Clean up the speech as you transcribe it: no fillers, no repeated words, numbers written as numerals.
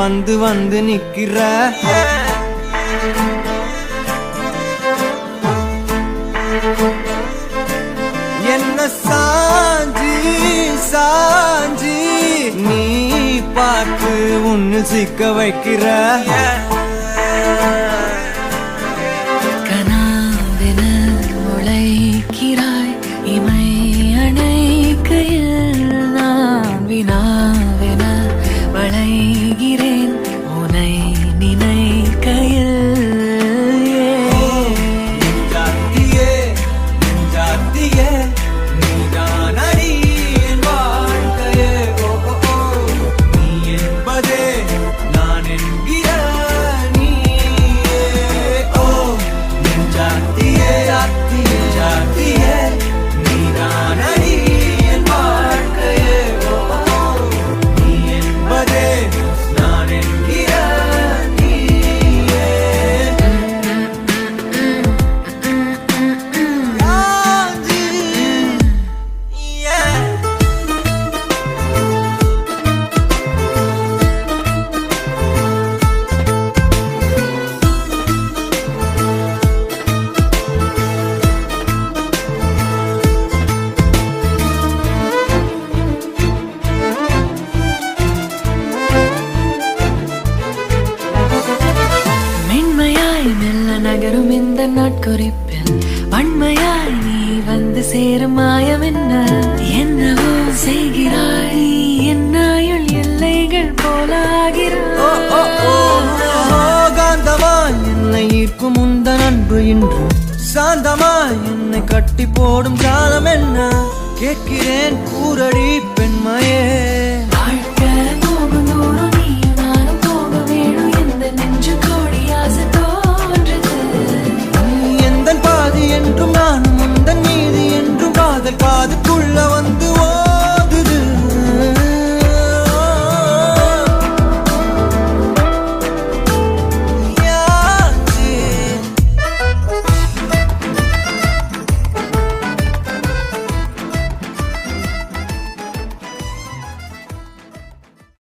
வந்து வந்து நிக்கிற என்ன சாஞ்சி சாஞ்சி நீ பார்த்து உன்னு சிக்க வைக்கிற கனாவென உழைக்கிறாய் இமை அணைக்கையில் நான் வினாவென வளைகிறேன் உனை நினைக்கையில் நகரும் இந்த நாட்குறிப்பில் வன்மையாய் நீ வந்து சேரும் மாயம் என்ன என்னவோ செய்கிறாய் என்னாயுள் எல்லைகள் போலாகிறாய் காந்தமாய் என்னை ஈர்க்கும் உந்தன் அன்பு இன்று சாந்தமாய் என்னை கட்டி போடும் காலம் என்ன கேட்கிறேன் கூரடி பெண்மையே